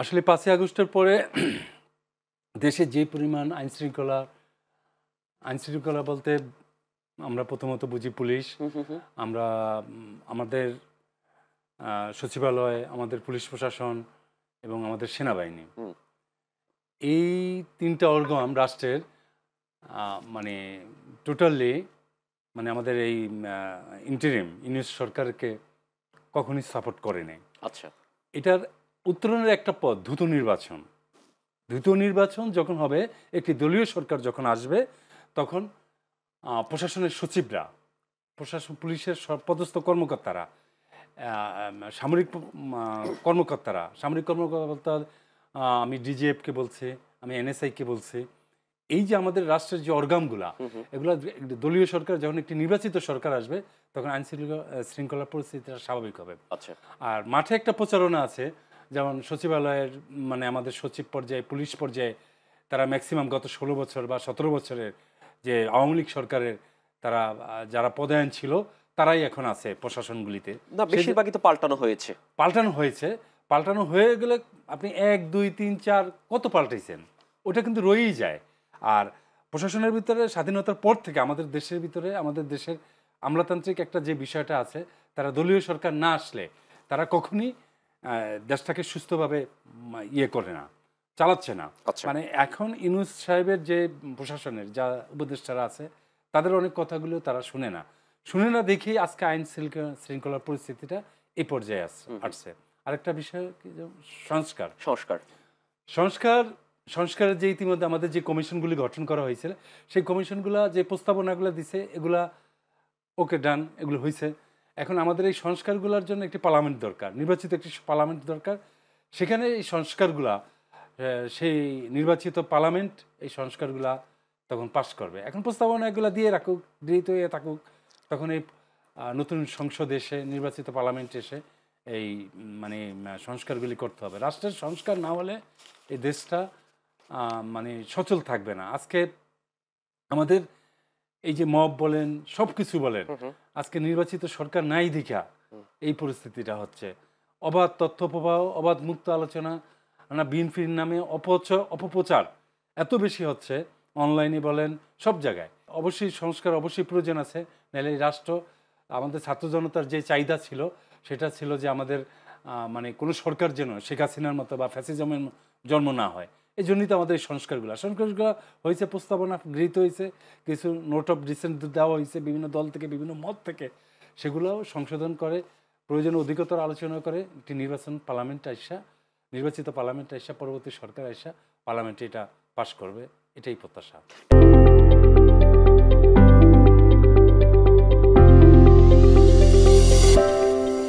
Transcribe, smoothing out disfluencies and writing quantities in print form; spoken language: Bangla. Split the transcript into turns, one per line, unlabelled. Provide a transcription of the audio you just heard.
আসলে ৫ই আগস্টের পরে দেশে যে পরিমাণ আইনশৃঙ্খলা বলতে আমরা প্রথমত বুঝি পুলিশ, আমরা আমাদের সচিবালয়, আমাদের পুলিশ প্রশাসন এবং আমাদের সেনাবাহিনী, এই ৩টা অর্গান রাষ্ট্রের মানে টোটালি মানে আমাদের এই ইউনিট সরকারকে কখনই সাপোর্ট করে নাই।
আচ্ছা,
এটার উত্তরণের একটা পথ দ্রুত নির্বাচন। দ্রুত নির্বাচন যখন হবে, একটি দলীয় সরকার যখন আসবে, তখন প্রশাসনের সচিবরা, পুলিশের পদস্থ কর্মকর্তারা, সামরিক কর্মকর্তা, আমি ডিজিএফকে বলছি, আমি এনএসআইকে বলছি, এই যে আমাদের রাষ্ট্রের যে অর্গানগুলা, এগুলা দলীয় সরকার যখন একটি নির্বাচিত সরকার আসবে, তখন আইন শৃঙ্খলা পরিস্থিতিটা স্বাভাবিক হবে।
আচ্ছা,
আর মাঠে একটা প্রচারণা আছে, যেমন সচিবালয়ের মানে আমাদের সচিব পর্যায়ে, পুলিশ পর্যায়ে তারা ম্যাক্সিমাম গত 16 বছর বা 17 বছরের যে আওয়ামী লীগ সরকারের তারা যারা পদায়ন ছিল, তারাই এখন আছে প্রশাসনগুলিতে।
না, বেশিরভাগই তো
পাল্টানো হয়ে গেলে আপনি 1 2 3 4 কত পাল্টাইছেন, ওটা কিন্তু রয়েই যায়। আর প্রশাসনের ভিতরে স্বাধীনতার পর থেকে আমাদের দেশের ভিতরে, আমাদের দেশের আমলাতান্ত্রিক একটা যে বিষয়টা আছে, তারা দলীয় সরকার না আসলে তারা কখনই দেশটাকে সুস্থভাবে করে না, চালাচ্ছে না। মানে এখন ইউনূস সাহেবের যে প্রশাসনের যা উপদেষ্টারা আছে, তাদের অনেক কথাগুলো তারা শুনে না দেখেই আজকে আইন শৃঙ্খলার পরিস্থিতিটা এই পর্যায়ে আসছে। আরেকটা বিষয় কি, সংস্কারের যে ইতিমধ্যে আমাদের যে কমিশনগুলি গঠন করা হয়েছিল, সেই কমিশনগুলো যে প্রস্তাবনাগুলো দিছে, এগুলা ওকে ডান, এগুলো হয়েছে। এখন আমাদের এই সংস্কারগুলোর জন্য একটি পার্লামেন্ট দরকার, নির্বাচিত একটি পার্লামেন্ট দরকার। সেখানে এই সংস্কারগুলা সেই নির্বাচিত পার্লামেন্ট এই সংস্কারগুলা তখন পাস করবে। এখন প্রস্তাবনা এগুলো দিয়ে রাখুক, গৃহীত হয়ে থাকুক, তখন এই নতুন সংসদ এসে, নির্বাচিত পার্লামেন্ট এসে এই মানে সংস্কারগুলি করতে হবে। রাষ্ট্রের সংস্কার না হলে এই দেশটা মানে সচল থাকবে না। আজকে আমাদের এই যে মব বলেন, সব কিছু বলেন, আজকে নির্বাচিত সরকার নাই দেখা এই পরিস্থিতিটা হচ্ছে। অবাধ তথ্য প্রবাহ, অবাধ মুক্ত আলোচনা, বিএনপির নামে অপপ্রচার এত বেশি হচ্ছে, অনলাইনে বলেন, সব জায়গায়। অবশ্যই সংস্কার অবশ্যই প্রয়োজন আছে, নাহলে এই রাষ্ট্র, আমাদের ছাত্র জনতার যে চাহিদা ছিল, সেটা ছিল যে আমাদের মানে কোনো সরকার যেন শেখ হাসিনার মতো বা ফ্যাসিজমের জন্ম না হয়। এই জন্যই তো আমাদের এই সংস্কারগুলো হয়েছে, প্রস্তাবনা গৃহীত হয়েছে, কিছু নোট অফ ডিসেন্ট দেওয়া হয়েছে বিভিন্ন দল থেকে, বিভিন্ন মত থেকে, সেগুলোও সংশোধন করে প্রয়োজনে অধিকতর আলোচনা করে একটি নির্বাচিত পার্লামেন্ট আইসা, পরবর্তী সরকার আইসা পার্লামেন্টে এটা পাশ করবে, এটাই প্রত্যাশা।